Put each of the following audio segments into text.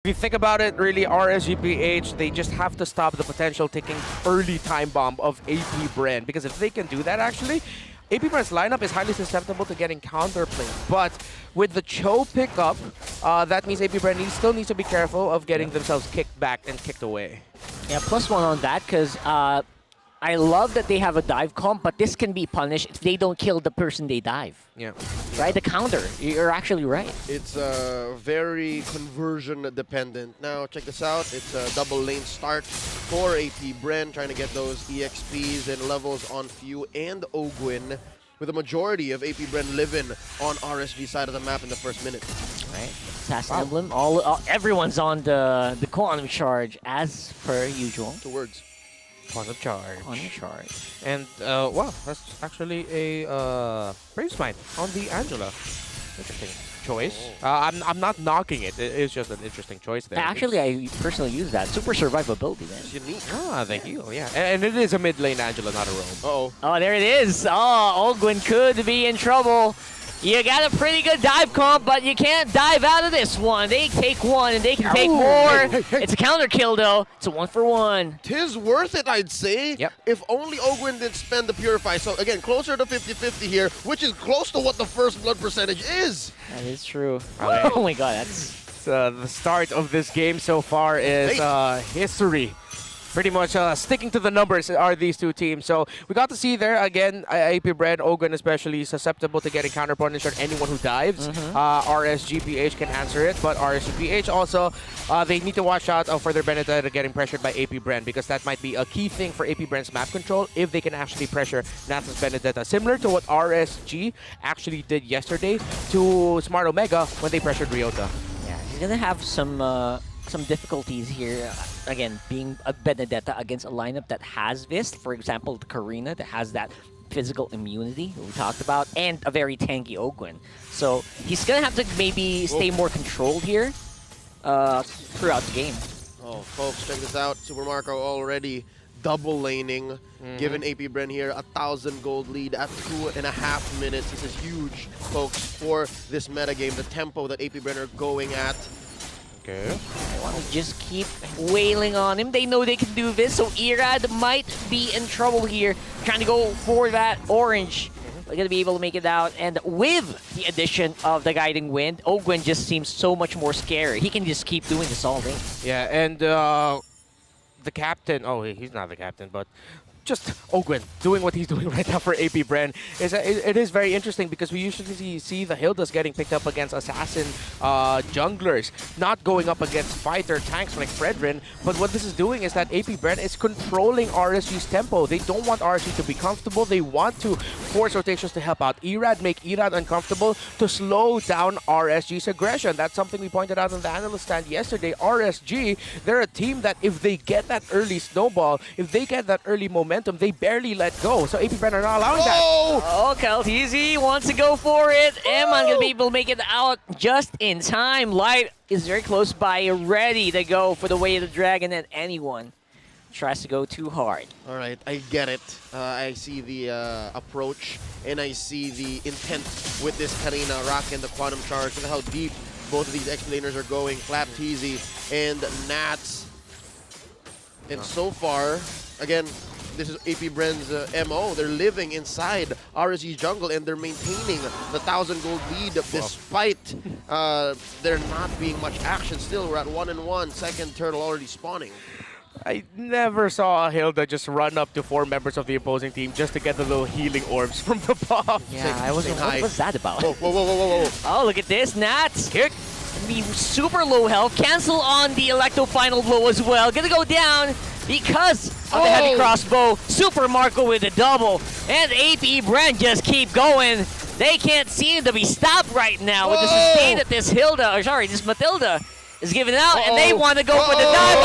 If you think about it, really, RSG-PH, they just have to stop the potential ticking early time bomb of AP because if they can do that, actually, AP lineup is highly susceptible to getting counterplayed. But with the Cho pickup, that means AP still needs to be careful of getting themselves kicked back and kicked away. Yeah, +1 on that, because I love that they have a dive comp, but this can be punished if they don't kill the person they dive. Yeah. Right? The counter. You're actually right. It's very conversion dependent. Now, check this out. It's a double lane start for AP Bren, trying to get those EXPs and levels on Few and Ogwin, with the majority of AP Bren living on RSG side of the map in the first minute. Right? Assassin Emblem. Everyone's on the quantum charge as per usual. 2 words. Quantum charge. Quantum charge. And, wow, that's actually a Brave Smite on the Angela. Interesting choice. I'm not knocking it. It's just an interesting choice there. Actually, I personally use that. Super survivability, man. It's unique. Ah, thank you. Yeah, and it is a mid lane Angela, not a roam. Uh-oh. Oh, there it is. Oh, Ogwin could be in trouble. You got a pretty good dive comp, but you can't dive out of this one. They take one, and they can take more. Hey. It's a counter kill, though. It's a 1-for-1. Tis worth it, I'd say. Yep. If only Ogwin did spend the Purify. So, again, closer to 50-50 here, which is close to what the first blood percentage is. That is true. Okay. Oh, my God. That's... The start of this game so far is history. Pretty much sticking to the numbers are these two teams. So we got to see there, again, AP Ogwin especially susceptible to getting counter-punished on anyone who dives. RSG-PH can answer it, but RSG-PH also, they need to watch out for their Benedetta getting pressured by AP because that might be a key thing for AP map control if they can actually pressure Nasus Benedetta. Similar to what RSG actually did yesterday to Smart Omega when they pressured Ryota. Yeah, he's going to have some difficulties here. Again, being a Benedetta against a lineup that has this, for example, the Karina that has that physical immunity that we talked about, and a very tanky Ogwin. So he's gonna have to maybe stay more controlled here throughout the game. Oh, folks, check this out. Super Marco already double laning, giving AP Bren here 1,000 gold lead at 2.5 minutes. This is huge, folks, for this metagame. The tempo that AP Bren are going at. Okay. They want to just keep wailing on him. They know they can do this, so Irad might be in trouble here, trying to go for that orange. They're going to be able to make it out, and with the addition of the Guiding Wind, Ogwin just seems so much more scary. He can just keep doing this all day. Yeah, and the captain, he's not the captain, but just Ogwin doing what he's doing right now for AP Bren. It is very interesting because we usually see the Hildas getting picked up against assassin junglers, not going up against fighter tanks like Fredrin. But what this is doing is that AP Bren is controlling RSG's tempo. They don't want RSG to be comfortable. They want to force rotations to help out Irad, make Irad uncomfortable, to slow down RSG's aggression. That's something we pointed out on the analyst stand yesterday. RSG, they're a team that if they get that early snowball, if they get that early momentum, they barely let go. So AP Bren are not allowing that. Oh, Kaltizi wants to go for it. Eman gonna be able to make it out just in time. Light is very close by, ready to go for the way of the dragon, and anyone tries to go too hard. All right, I get it. I see the approach, and I see the intent with this Karina Rock and the Quantum Charge, and how deep both of these explainers are going. Clapteasy and Nats. And so far, again, this is AP Bren's MO. They're living inside RSG jungle, and they're maintaining the 1,000 gold lead despite there not being much action. Still, we're at 1-1. Second turtle already spawning. I never saw a Hilda just run up to 4 members of the opposing team just to get the little healing orbs from the buff. Yeah, I was. What was that about? Whoa. Oh, look at this. Nats kick. Be super low health. Cancel on the Electo final blow as well. Gonna go down because of the heavy crossbow. Super Marco with a double. And AP Bren just keep going. They can't seem to be stopped right now with the sustain that this this Matilda is giving out. And they want to go for the dive.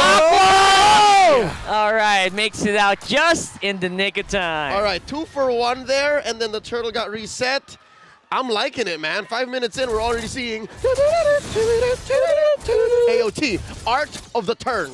All right, makes it out just in the nick of time. All right, 2 for 1 there, and then the turtle got reset. I'm liking it, man. 5 minutes in, we're already seeing AOT, Art of the Turn.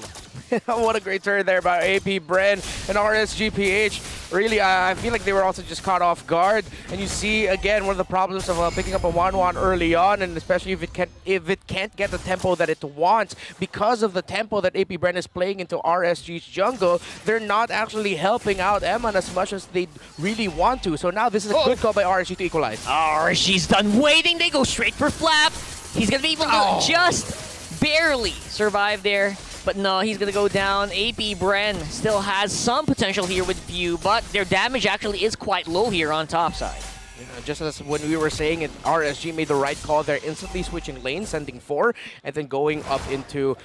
What a great turn there by AP Bren and RSG-PH. Really, I feel like they were also just caught off guard. And you see, again, one of the problems of picking up a 1-1 early on, and especially if it can't get the tempo that it wants, because of the tempo that AP Bren is playing into RSG's jungle, they're not actually helping out Eman as much as they really want to. So now this is a good call by RSG to equalize. RSG's done waiting. They go straight for Flap. He's going to be able to just barely survive there. But no, he's going to go down. AP Bren still has some potential here with View, but their damage actually is quite low here on top side. Yeah, just as when we were saying it, RSG made the right call there, instantly switching lanes, sending 4, and then going up into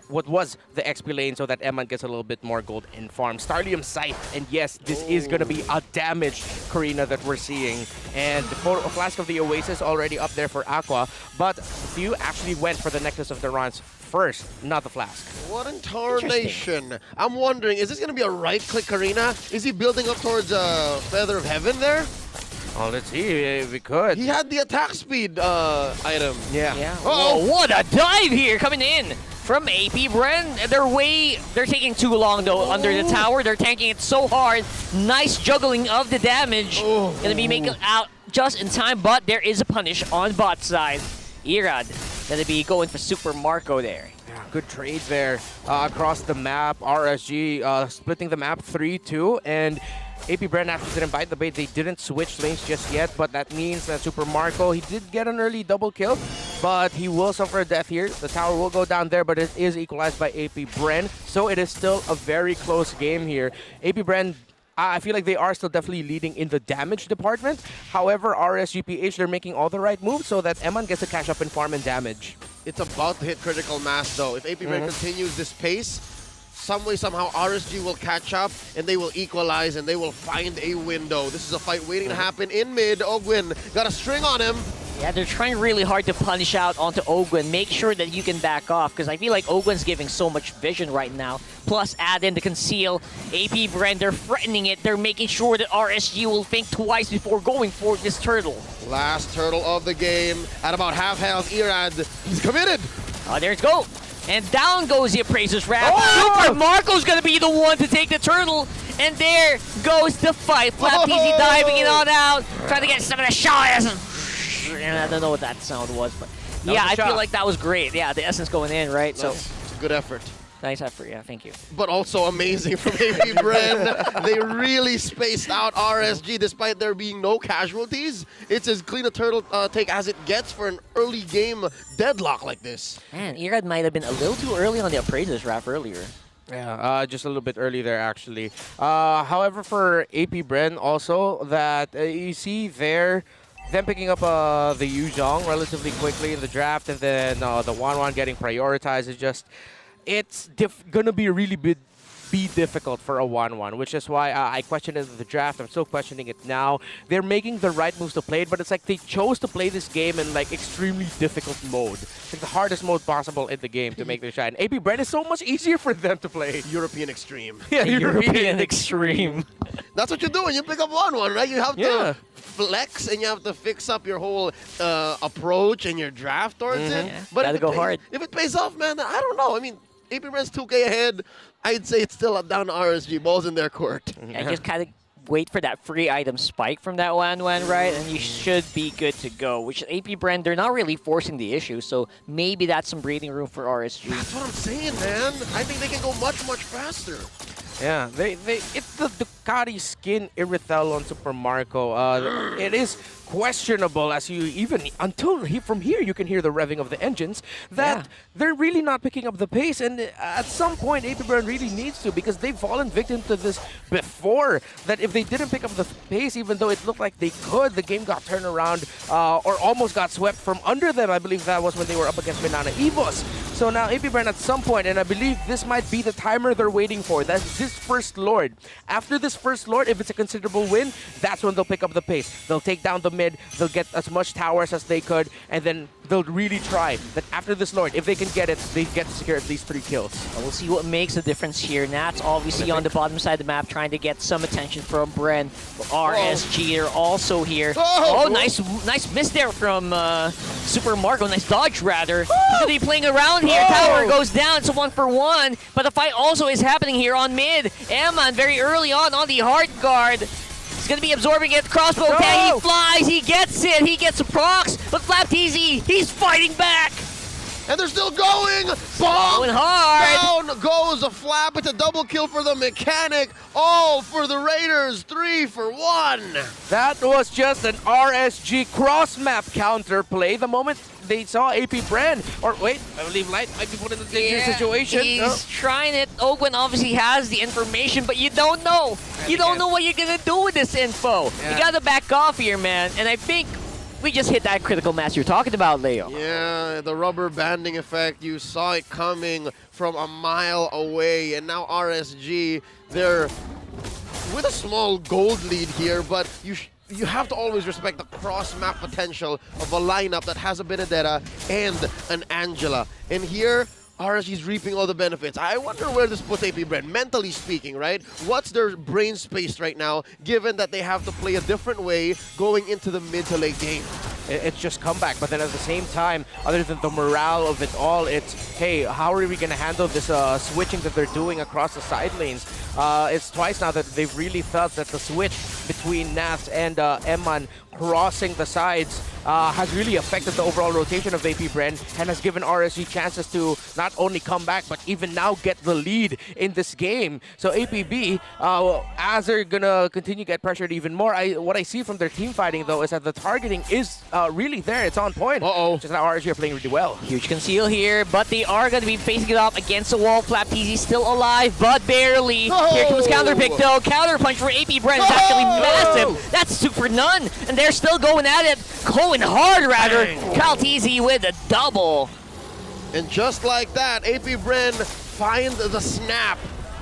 what was the XP lane so that Eman gets a little bit more gold in farm. Starlium Scythe, and yes, this is going to be a damaged Karina that we're seeing. And the Flask of the Oasis already up there for Aqua, but Few actually went for the Necklace of the Rons first, not the Flask. What in tarnation? I'm wondering, is this going to be a right-click Karina? Is he building up towards Feather of Heaven there? Oh, let's see if we could. He had the attack speed item. Yeah. Oh, what a dive here coming in from AP Bren. They're taking too long though under the tower. They're tanking it so hard. Nice juggling of the damage. Gonna be making it out just in time, but there is a punish on bot side. Irad gonna be going for Super Marco there. Yeah, good trade there across the map. RSG splitting the map 3-2, and AP Bren actually didn't bite the bait. They didn't switch lanes just yet, but that means that Super Marco, he did get an early double kill, but he will suffer a death here. The tower will go down there, but it is equalized by AP Bren, so it is still a very close game here. AP Bren, I feel like they are still definitely leading in the damage department. However, RSG-PH, they're making all the right moves so that Eman gets to catch up in farm and damage. It's about to hit critical mass though. If AP Bren continues this pace, some way, somehow, RSG will catch up and they will equalize and they will find a window. This is a fight waiting to happen in mid. Ogwin got a string on him. Yeah, they're trying really hard to punish out onto Ogwin. Make sure that you can back off, because I feel like Ogwin's giving so much vision right now. Plus, add in the conceal. AP Bren, they're threatening it. They're making sure that RSG will think twice before going for this turtle. Last turtle of the game. At about half health, Irad. He's committed. Oh, there it goes. And down goes the Appraiser's Wrath. Super Marco's going to be the one to take the turtle. And there goes the fight. Flap Easy diving it on out. Trying to get some of the shots. I don't know what that sound was, but yeah, I feel like that was great. Yeah, the essence going in, right? So good effort. Nice effort, yeah, thank you. But also amazing from AP Bren. They really spaced out RSG despite there being no casualties. It's as clean a turtle take as it gets for an early game deadlock like this. Man, Irad might have been a little too early on the Appraiser's Wrath earlier. Yeah, just a little bit early there, actually. However, for AP Bren also, that you see there, them picking up the Yuzhong relatively quickly in the draft, and then the 1-1 getting prioritized is just, it's gonna be really be difficult for a 1-1, which is why I questioned it in the draft. I'm still questioning it now. They're making the right moves to play it, but it's like they chose to play this game in like extremely difficult mode. It's like the hardest mode possible in the game to make their shine. AP Bren is so much easier for them to play. European Extreme. Yeah, European Extreme. That's what you do when you pick up 1-1, right? You have to flex and you have to fix up your whole approach and your draft towards it. Yeah. But Gotta go hard. If it pays off, man, I don't know. I mean, AP Bren's 2K ahead. I'd say it's still down to RSG. Ball's in their court. Yeah, just kind of wait for that free item spike from that 1-1, right? And you should be good to go. Which AP Bren, they're not really forcing the issue, so maybe that's some breathing room for RSG. That's what I'm saying, man. I think they can go much faster. Yeah, it's the Ducati skin Irithel on Super Marco. It is questionable as you from here you can hear the revving of the engines that they're really not picking up the pace, and at some point AP Bren really needs to, because they've fallen victim to this before, that if they didn't pick up the pace, even though it looked like they could, the game got turned around or almost got swept from under them. I believe that was when they were up against Banana Evos. So now AP Bren at some point, and I believe this might be the timer they're waiting for, that's this first Lord. After this first Lord, if it's a considerable win, that's when they'll pick up the pace. They'll take down the mid, they'll get as much towers as they could, and then they'll really try that after this Lord, if they can get it, they get to secure at least 3 kills. Well, we'll see what makes a difference here. Nats obviously on the bottom side of the map trying to get some attention from Bren. RSG are also here. Nice miss there from Super Marco. Nice dodge, rather. He's going to be playing around here. Oh! Tower goes down. It's a 1-for-1. But the fight also is happening here on mid. Emman very early on the hard guard. He's going to be absorbing it. Crossbow No! tag. He flies. He gets it. He gets the procs. But FlapTZ, he's fighting back. And they're still going! Bomb! Going hard. Down goes a Flap. It's a double kill for the mechanic. All for the Raiders. 3 for 1. That was just an RSG cross-map counterplay. The moment they saw AP Brand, or wait, I believe Light might be put in a dangerous situation. He's trying it. Ogwen obviously has the information, but you don't know. You don't know what you're going to do with this info. Yeah. You got to back off here, man. And I think we just hit that critical mass you're talking about, Leo. Yeah, the rubber banding effect. You saw it coming from a mile away. And now RSG, they're with a small gold lead here, but you have to always respect the cross-map potential of a lineup that has a Benedetta and an Angela. And here, RSG's reaping all the benefits. I wonder where this puts AP Brand, mentally speaking, right? What's their brain space right now, given that they have to play a different way going into the mid to late game? It's just comeback, but then at the same time, other than the morale of it all, it's, hey, how are we going to handle this switching that they're doing across the side lanes? It's twice now that they've really felt that the switch between Nats and Emman crossing the sides has really affected the overall rotation of AP Brand and has given RSG chances to not only come back, but even now get the lead in this game. So APB, as they're going to continue to get pressured even more, what I see from their team fighting, though, is that the targeting is really there. It's on point. Uh-oh. Just now RSG are playing really well. Huge conceal here, but they are going to be facing it up against the wall. FlapTZ still alive, but barely. Oh! Here comes counter pick, though. Counter punch for AP Brand is actually massive. That's super none, and they're still going at it. Going hard, rather. FlapTZ with a double. And just like that, AP Brand find the snap.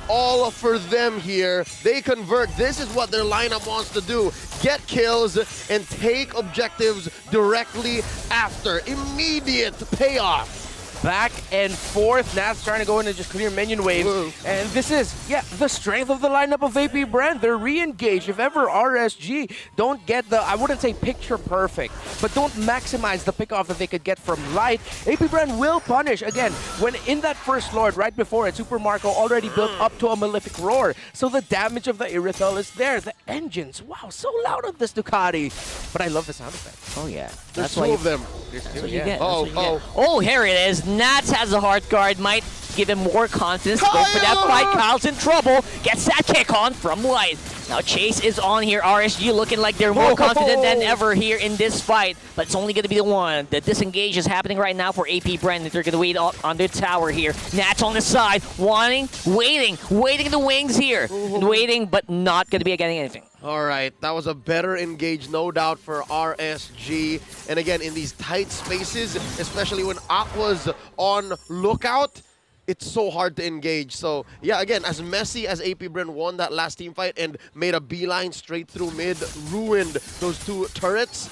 All for them here. They convert. This is what their lineup wants to do. Get kills and take objectives directly after. Immediate payoff. Back and forth. Nats trying to go in and just clear minion waves. Whoa. And this is, the strength of the lineup of AP Brand. They're re-engaged. If ever RSG don't get the, I wouldn't say picture perfect, but don't maximize the pick-off that they could get from Light, AP Brand will punish. Again, when in that first Lord, right before it, Super Marco already built up to a Malefic Roar. So the damage of the Irithel is there. The engines, wow, so loud on this Ducati. But I love the sound effect. Oh, yeah. There's That's why two of them. That's what you get. Oh, That's what you get. Oh, here it is. Nats has a hard guard. Might give him more confidence. Go for that fight. Kyle's in trouble. Gets that kick on from Light. Now Chase is on here. RSG looking like they're more confident than ever here in this fight. But it's only going to be the one. The disengage is happening right now for AP Brand. They're going to wait on their tower here. Nats on the side. Waiting in the wings here. Waiting, but not going to be getting anything. All right, that was a better engage, no doubt, for RSG. And again, in these tight spaces, especially when Aqua's on lookout, it's so hard to engage. So, yeah, again, as messy as AP Brand won that last team fight and made a beeline straight through mid, ruined those two turrets,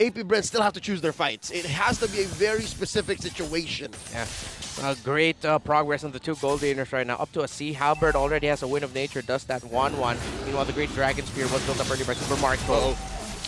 AP Brand still have to choose their fights. It has to be a very specific situation. Yeah. Great progress on the two gold gainers right now. Up to a C. Halberd already has a Win of Nature, does that 1-1. Meanwhile, the Great Dragon Spear was built up early by Super Marco.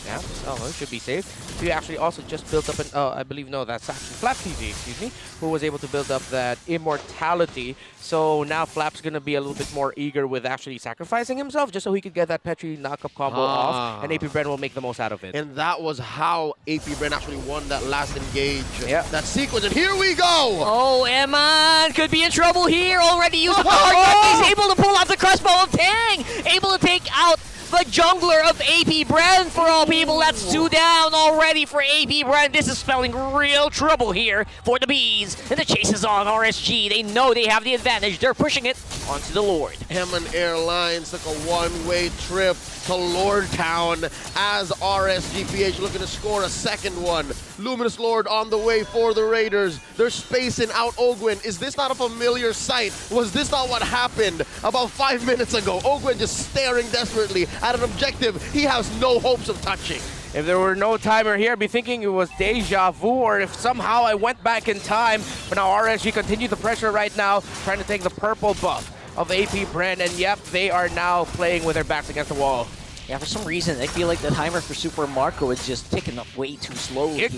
Yeah, so it should be safe. He actually also just built up an, I believe, no, that's actually FlapTZ, excuse me, who was able to build up that Immortality. So now Flap's going to be a little bit more eager with actually sacrificing himself just so he could get that Petri knockup combo off, and AP Brand will make the most out of it. And that was how AP Brand actually won that last engage. Yeah. That sequence, and here we go! Oh, Emman could be in trouble here. Already used up the hard guard. He's able to pull out the crossbow of Tang. Able to take out the jungler of AP Brand for all people. That's 2 down already for AP Brand. This is spelling real trouble here for the Bees. And the chase is on RSG. They know they have the advantage. They're pushing it onto the Lord. Emman Airlines took a one-way trip to Lord Town as RSG-PH looking to score a second one. Luminous Lord on the way for the Raiders. They're spacing out Ogwen. Is this not a familiar sight? Was this not what happened about 5 minutes ago? Ogwen just staring desperately at an objective he has no hopes of touching. If there were no timer here, I'd be thinking it was deja vu, or if somehow I went back in time. But now RSG continue the pressure right now, trying to take the purple buff of AP Brand, and yep, they are now playing with their backs against the wall. Yeah, for some reason, I feel like the timer for Super Marco is just ticking up way too slow here.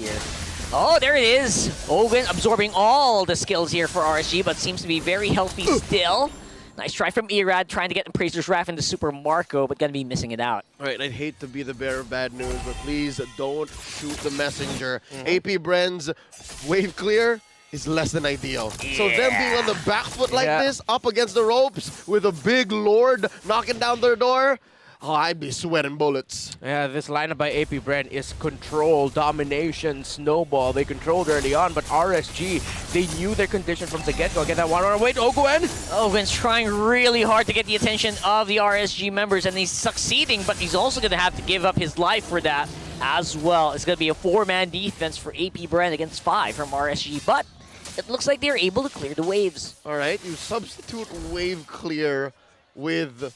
Oh, there it is. Ogun absorbing all the skills here for RSG, but seems to be very healthy still. Nice try from Erad, trying to get Appraiser's Wrath into Super Marco, but gonna be missing it out. All right, I'd hate to be the bearer of bad news, but please don't shoot the messenger. AP Bren's wave clear is less than ideal. So them being on the back foot like this, up against the ropes, with a big Lord knocking down their door, oh, I'd be sweating bullets. Yeah, this lineup by AP Bren is control, domination, snowball. They controlled early on, but RSG, they knew their condition from the get-go. Get that one on. Wait, Ogwen! Ogun's trying really hard to get the attention of the RSG members, and he's succeeding, but he's also going to have to give up his life for that as well. It's going to be a 4-man defense for AP Bren against 5 from RSG, but it looks like they're able to clear the waves. All right, you substitute wave clear with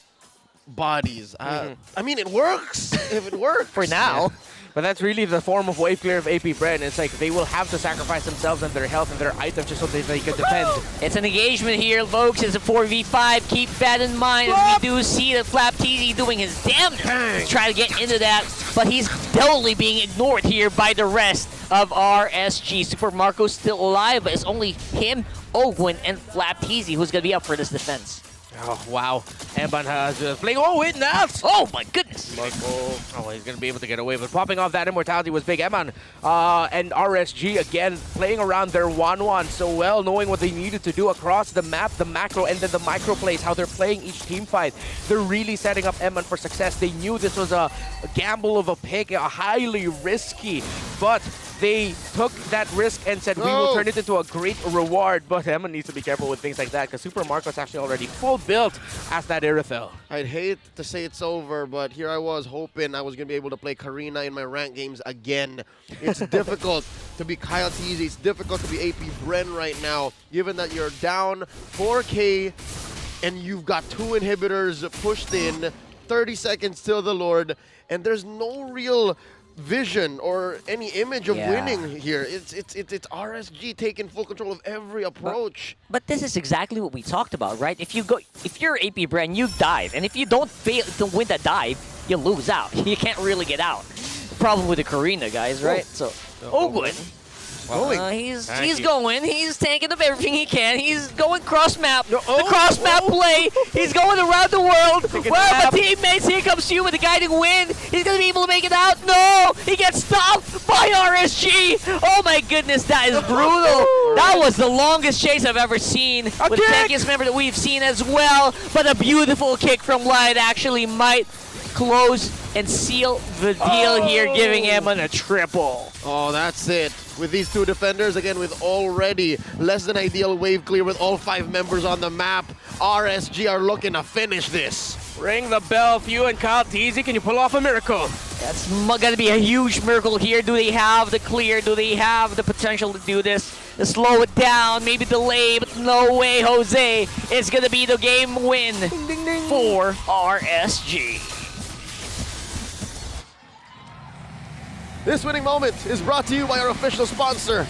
bodies. I mean, it works if it works. For now. But that's really the form of wave clear of AP Bren. It's like they will have to sacrifice themselves and their health and their items just so they can defend. It's an engagement here, folks. It's a 4v5. Keep that in mind. As we do see that Flap TZ doing his damnedest to try to get into that, but he's totally being ignored here by the rest of RSG. Super Marco's still alive, but it's only him, Ogwen, and Flap TZ who's going to be up for this defense. Oh, wow. Emban has playing. Oh, wait, nuts! Oh, my goodness. Oh, he's going to be able to get away. But popping off that immortality was big. Emban and RSG, again, playing around their 1-1 so well, knowing what they needed to do across the map, the macro, and then the micro plays, how they're playing each team fight. They're really setting up Emban for success. They knew this was a gamble of a pick, a highly risky, but they took that risk and said, we will turn it into a great reward. But Emban needs to be careful with things like that because Super Marco's actually already full built as that Irithel. I'd hate to say it's over, but here I was hoping I was going to be able to play Karina in my rank games again. It's difficult to be Kyle TZ. It's difficult to be AP Bren right now, given that you're down 4K and you've got 2 inhibitors pushed in, 30 seconds till the Lord, and there's no real vision or any image of winning here. It's RSG taking full control of every approach. But this is exactly what we talked about, right? If you're AP Bren, you dive, and if you don't fail to win that dive, you lose out. You can't really get out. Problem with the Karina, guys, right? So Ogwen. He's going. He's taking up everything he can. He's going cross-map. The cross-map play. He's going around the world. Well, my teammates, here comes you with the guiding wind. He's going to be able to make it out. No! He gets stopped by RSG. Oh my goodness, that is brutal. That was the longest chase I've ever seen. With the tankiest member that we've seen as well. But a beautiful kick from Light actually might close and seal the deal here, giving Emban a triple. Oh, that's it. With these 2 defenders, again, with already less than ideal wave clear with all 5 members on the map, RSG are looking to finish this. Ring the bell, Few and Kyle TZ. Can you pull off a miracle? That's going to be a huge miracle here. Do they have the clear? Do they have the potential to do this? To slow it down, maybe delay, but no way, Jose. It's going to be the game win for RSG. This winning moment is brought to you by our official sponsor,